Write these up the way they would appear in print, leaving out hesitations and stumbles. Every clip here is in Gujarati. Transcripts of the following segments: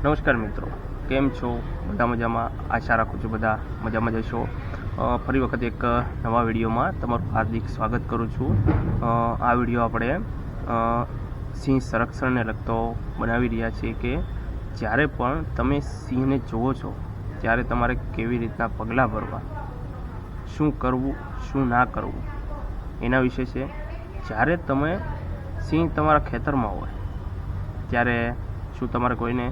નમસ્કાર મિત્રો, કેમ છો? બધા મજામાં? આશા રાખું છું બધા મજામાં જશો. ફરી વખત એક નવા વિડીયોમાં તમારું હાર્દિક સ્વાગત કરું છું. આ વિડીયો આપણે સિંહ સંરક્ષણને લગતો બનાવી રહ્યા છીએ કે જ્યારે પણ તમે સિંહને જુઓ છો ત્યારે તમારે કેવી રીતના પગલાં ભરવા, શું કરવું શું ના કરવું એના વિશે છે. જ્યારે તમે સિંહ તમારા ખેતરમાં હોય ત્યારે શું તમારે કોઈને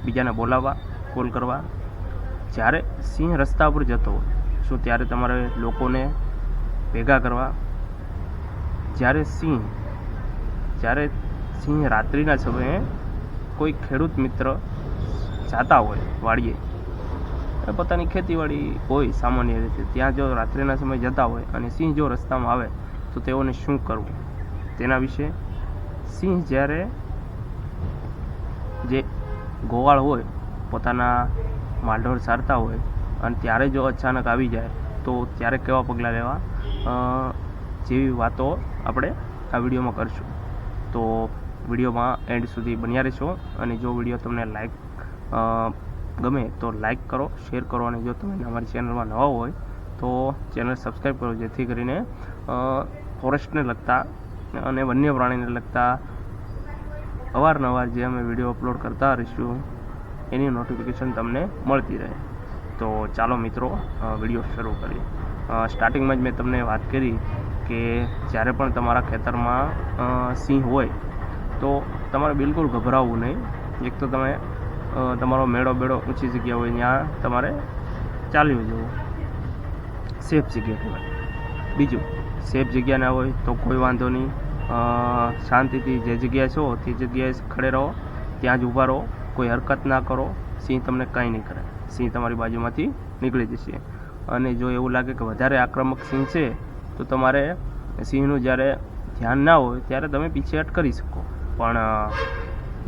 બીજાને બોલાવવા, કોલ કરવા? જ્યારે સિંહ રસ્તા પર જતો હોય શું ત્યારે તમારે લોકોને ભેગા કરવા? જ્યારે સિંહ રાત્રિના સમયે કોઈ ખેડૂત મિત્ર જાતા હોય વાડીએ, પોતાની ખેતીવાડી હોય સામાન્ય રીતે, ત્યાં જો રાત્રિના સમયે જતા હોય અને સિંહ જો રસ્તામાં આવે તો તેઓને શું કરવું તેના વિશે. સિંહ જ્યારે જે ગોવાળ હોય પોતાના માલઢોર સારતા હોય અને ત્યારે જો અચાનક આવી જાય તો ત્યારે કેવા પગલાં લેવા જેવી વાતો આપણે આ વિડીયોમાં કરશું. તો વિડીયોમાં એન્ડ સુધી બન્યા રહેશો અને જો વિડીયો તમને ગમે તો લાઈક કરો, શેર કરો અને જો તમે અમારી ચેનલમાં નવા હોય તો ચેનલ સબસ્ક્રાઈબ કરો, જેથી કરીને ફોરેસ્ટને લગતા અને વન્ય પ્રાણીને લગતા અવારનવાર જે અમે વિડીયો અપલોડ કરતા રહીશું એની નોટિફિકેશન તમને મળતી રહે. તો ચાલો મિત્રો વિડીયો શરૂ કરીએ. સ્ટાર્ટિંગમાં જ મેં તમને વાત કરી કે જ્યારે પણ તમારા ખેતરમાં સિંહ હોય તો તમારે બિલકુલ ગભરાવવું નહીં. એક તો તમે તમારો મેળો ઊંચી જગ્યા હોય ત્યાં તમારે ચાલ્યું જવું, સેફ જગ્યા કહેવાય. બીજું, સેફ જગ્યા ના હોય તો કોઈ વાંધો નહીં, શાંતિથી જે જગ્યાએ છો તે જગ્યાએ ખડે રહો, ત્યાં જ ઊભા રહો, કોઈ હરકત ના કરો. સિંહ તમને કંઈ નહીં કરે, સિંહ તમારી બાજુમાંથી નીકળી જશે. અને જો એવું લાગે કે વધારે આક્રમક સિંહ છે તો તમારે સિંહનું જ્યારે ધ્યાન ના હોય ત્યારે તમે પીછેહટ કરી શકો, પણ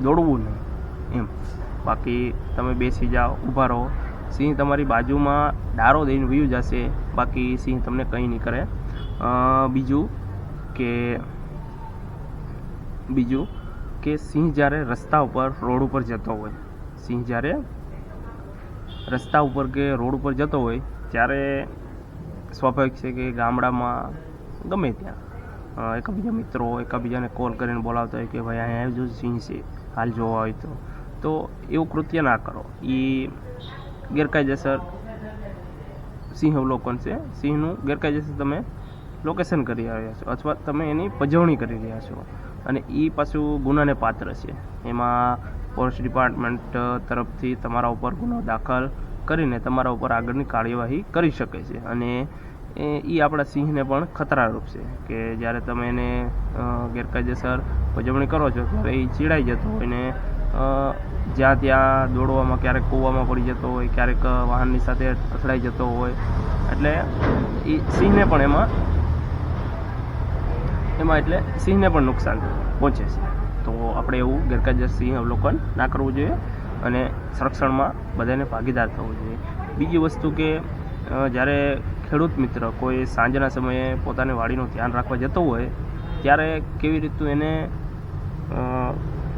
દોડવું નહીં એમ. બાકી તમે બેસી જાઓ, ઊભા રહો, સિંહ તમારી બાજુમાં ડારો દઈને વયું જશે, બાકી સિંહ તમને કંઈ નહીં કરે. બીજું કે સિંહ જ્યારે રસ્તા ઉપર રોડ ઉપર જતો હોય, ત્યારે સ્વાભાવિક છે કે ગામડામાં ગમે ત્યાં એકબીજા મિત્રો એકબીજાને કોલ કરીને બોલાવતા હોય કે ભાઈ અહીંયા જો સિંહ છે, હાલ જોવા હોય તો એવું કૃત્ય ના કરો. એ ગેરકાયદેસર સિંહ અવલોકન છે. સિંહનું ગેરકાયદેસર તમે લોકેશન કરી રહ્યા છો અથવા તમે એની પજવણી કરી રહ્યા છો અને એ પાછું ગુનાને પાત્ર છે. એમાં ફોરેસ્ટ ડિપાર્ટમેન્ટ તરફથી તમારા ઉપર ગુનો દાખલ કરીને તમારા ઉપર આગળની કાર્યવાહી કરી શકે છે અને એ આપણા સિંહને પણ ખતરારૂપ છે કે જ્યારે તમે એને ગેરકાયદેસર પજવણી કરો છો ત્યારે એ ચીડાઈ જતો હોય ને જ્યાં ત્યાં દોડવામાં, ક્યારેક કૂવામાં પડી જતો હોય, ક્યારેક વાહનની સાથે અથડાઈ જતો હોય, એટલે એ સિંહને પણ એમાં નુકસાન પહોંચે છે. તો આપણે એવું ગેરકાયદેસર સિંહ અવલોકન ના કરવું જોઈએ અને સંરક્ષણમાં બધાને ભાગીદાર થવું જોઈએ. બીજી વસ્તુ કે જ્યારે ખેડૂત મિત્ર કોઈ સાંજના સમયે પોતાની વાડીનું ધ્યાન રાખવા જતો હોય ત્યારે કેવી રીતનું એને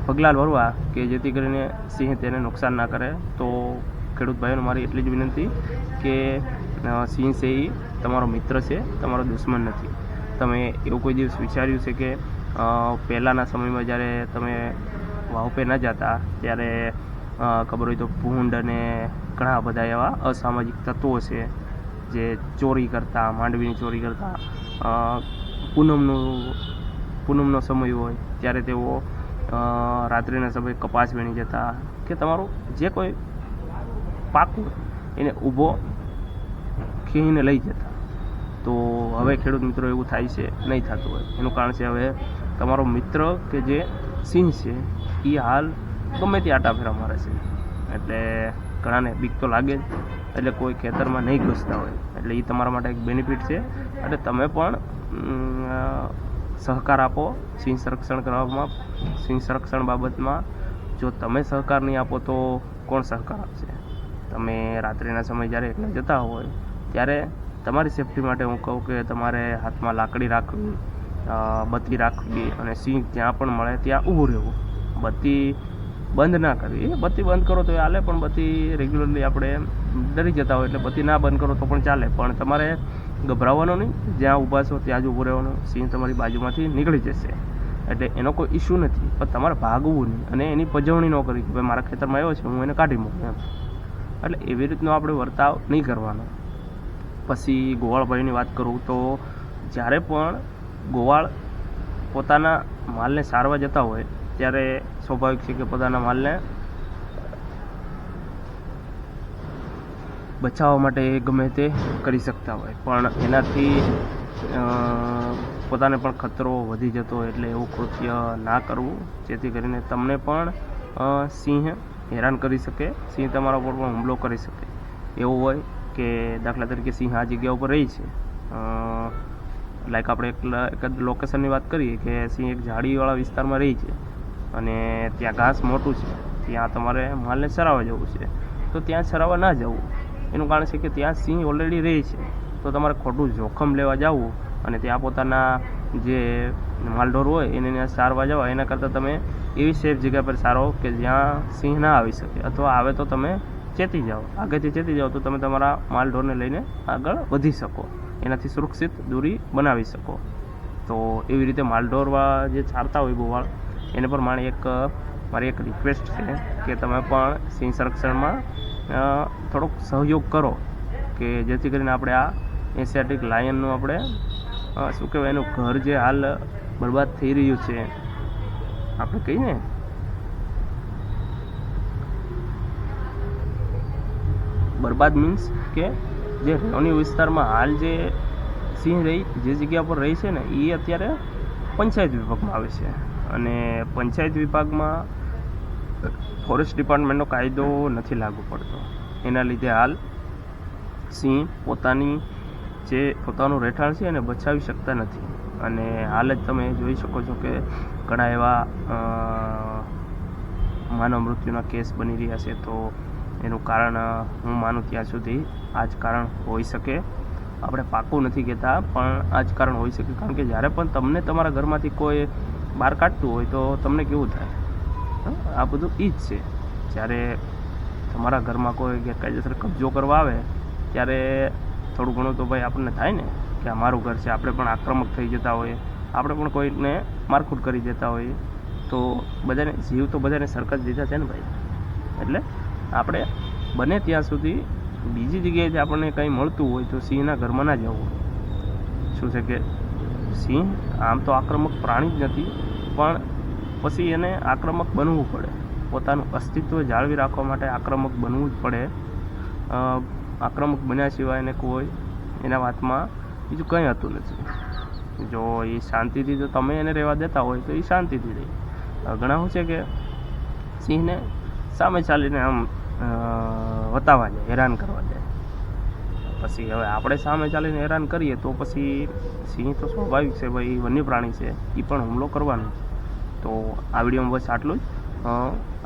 પગલાં ભરવા કે જેથી કરીને સિંહ તેને નુકસાન ના કરે. તો ખેડૂત ભાઈઓને મારી એટલી જ વિનંતી કે સિંહ છે એ તમારો મિત્ર છે, તમારો દુશ્મન નથી. તમે એવું કોઈ દિવસ વિચાર્યું છે કે પહેલાંના સમયમાં જ્યારે તમે વાવપે ન જતા ત્યારે ખબર હોય તો ભૂંડ અને ઘણા બધા એવા અસામાજિક તત્વો છે જે ચોરી કરતા, માંડવીની ચોરી કરતા, પૂનમનો સમય હોય ત્યારે તેઓ રાત્રિના સમયે કપાસ વીણી જતા કે તમારું જે કોઈ પાક હોય એને ઊભો ખીણીને લઈ જતા. તો હવે ખેડૂત મિત્રો એવું થાય છે, નહીં થતું હોય. એનું કારણ છે હવે તમારો મિત્ર કે જે સિંહ છે એ હાલ ગમે તે આટા ફેરા મારે છે, એટલે ઘણાને બીક તો લાગે જ, એટલે કોઈ ખેતરમાં નહીં ઘૂસતા હોય. એટલે એ તમારા માટે એક બેનિફિટ છે. એટલે તમે પણ સહકાર આપો સિંહ સંરક્ષણ બાબતમાં. જો તમે સહકાર નહીં આપો તો કોણ સહકાર આપશે? તમે રાત્રિના સમયે જ્યારે એકલા જતા હોય ત્યારે તમારી સેફટી માટે હું કહું કે તમારે હાથમાં લાકડી રાખવી, બત્તી રાખવી અને સિંહ જ્યાં પણ મળે ત્યાં ઊભું રહેવું. બત્તી બંધ ના કરવી. બત્તી બંધ કરો તો એ ચાલે, પણ બત્તી રેગ્યુલરલી આપણે ડરી જતા હોય એટલે બત્તી ના બંધ કરો તો પણ ચાલે, પણ તમારે ગભરાવાનો નહીં. જ્યાં ઊભા છો ત્યાં જ ઊભું રહેવાનું. સિંહ તમારી બાજુમાંથી નીકળી જશે એટલે એનો કોઈ ઇસ્યુ નથી, પણ તમારે ભાગવું નહીં અને એની પજવણી ન કરી કે ભાઈ મારા ખેતરમાં આવ્યો છે હું એને કાઢી મૂકું એમ. એટલે એવી રીતનો આપણે વર્તાવ નહીં કરવાનો. પછી ગોવાળભાઈની વાત કરું તો જ્યારે પણ ગોવાળ પોતાના માલને સારવા જતા હોય ત્યારે સ્વાભાવિક છે કે પોતાના માલને બચાવવા માટે ગમે તે કરી શકતા હોય, પણ એનાથી પોતાને પણ ખતરો વધી જતો હોય. એટલે એવું કૃત્ય ના કરવું, જેથી કરીને તમને પણ સિંહ હેરાન કરી શકે, સિંહ તમારા ઉપર પણ હુમલો કરી શકે. એવું હોય કે દાખલા તરીકે સિંહ આ જગ્યા ઉપર રહી છે, લાઈક આપણે એક લોકેશનની વાત કરીએ કે સિંહ એક ઝાડીવાળા વિસ્તારમાં રહી છે અને ત્યાં ઘાસ મોટું છે, ત્યાં તમારે માલને ચરાવવા જવું છે, તો ત્યાં ચરાવવા ના જવું. એનું કારણ છે કે ત્યાં સિંહ ઓલરેડી રહે છે, તો તમારે ખોટું જોખમ લેવા જવું અને ત્યાં પોતાના જે માલઢોર હોય એને સારવા જવા, એના કરતાં તમે એવી સેફ જગ્યા પર સારો કે જ્યાં સિંહ ના આવી શકે, અથવા આવે તો તમે ચેતી જાઓ, આગળથી ચેતી જાઓ તો તમે તમારા માલઢોરને લઈને આગળ વધી શકો, એનાથી સુરક્ષિત દૂરી બનાવી શકો. તો એવી રીતે માલઢોરવા જે ચારતા હોય ગોવાળ, એને પર મારી એક રિક્વેસ્ટ છે કે તમે પણ સિંહ સંરક્ષણમાં થોડોક સહયોગ કરો, કે જેથી કરીને આપણે આ એશિયાટિક લાયનનું આપણે શું કહેવાય એનું ઘર જે હાલ બરબાદ થઈ રહ્યું છે, આપણે કહીએ ને બરબાદ મીન્સ કે જે રેવન્યુ વિસ્તારમાં હાલ જે સિંહ જે જગ્યા પર રહી છે ને એ અત્યારે પંચાયત વિભાગમાં આવે છે, અને પંચાયત વિભાગમાં ફોરેસ્ટ ડિપાર્ટમેન્ટનો કાયદો નથી લાગુ પડતો. એના લીધે હાલ સિંહ પોતાનું રહેઠાણ છે એને બચાવી શકતા નથી. અને હાલ જ તમે જોઈ શકો છો કે ઘણા એવા માનવ મૃત્યુના કેસ બની રહ્યા છે. તો એનું કારણ હું માનું ત્યાં સુધી આ જ કારણ હોઈ શકે. આપણે પાકું નથી કહેતા, પણ આ જ કારણ હોઈ શકે. કારણ કે જ્યારે પણ તમને તમારા ઘરમાંથી કોઈ બહાર કાઢતું હોય તો તમને કેવું થાય? આ બધું એ જ છે. જ્યારે તમારા ઘરમાં કોઈ ગેરકાયદેસર કબજો કરવા આવે ત્યારે થોડું ઘણું તો ભાઈ આપણને થાય ને કે આ મારું ઘર છે. આપણે પણ આક્રમક થઈ જતા હોઈએ, આપણે પણ કોઈને મારકૂટ કરી દેતા હોઈએ, તો બધાને જીવ તો બધાને સરકાર દીધા છે ને ભાઈ. એટલે આપણે બને ત્યાં સુધી બીજી જગ્યાએથી આપણને કંઈ મળતું હોય તો સિંહના ઘરમાં ના જવું. શું છે કે સિંહ આમ તો આક્રમક પ્રાણી જ નથી, પણ પછી એને આક્રમક બનવું પડે. પોતાનું અસ્તિત્વ જાળવી રાખવા માટે આક્રમક બનવું જ પડે. આક્રમક બન્યા સિવાય એને કોઈ એના વાતમાં બીજું કંઈ હતું નથી. જો એ શાંતિથી જો તમે એને રહેવા દેતા હોય તો એ શાંતિથી રહે. ઘણા શું છે કે સિંહને સામે ચાલીને આમ વતાવવા જાય, હેરાન કરવા જાય. પછી હવે આપણે સામે ચાલીને હેરાન કરીએ તો પછી સિંહ તો સ્વાભાવિક છે ભાઈ, વન્ય પ્રાણી છે, એ પણ હુમલો કરવાનો. તો આ વિડીયોમાં બસ આટલું જ.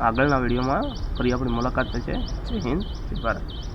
આગળના વિડીયોમાં ફરી આપણી મુલાકાત થશે. જય હિન્દ, જય ભારત.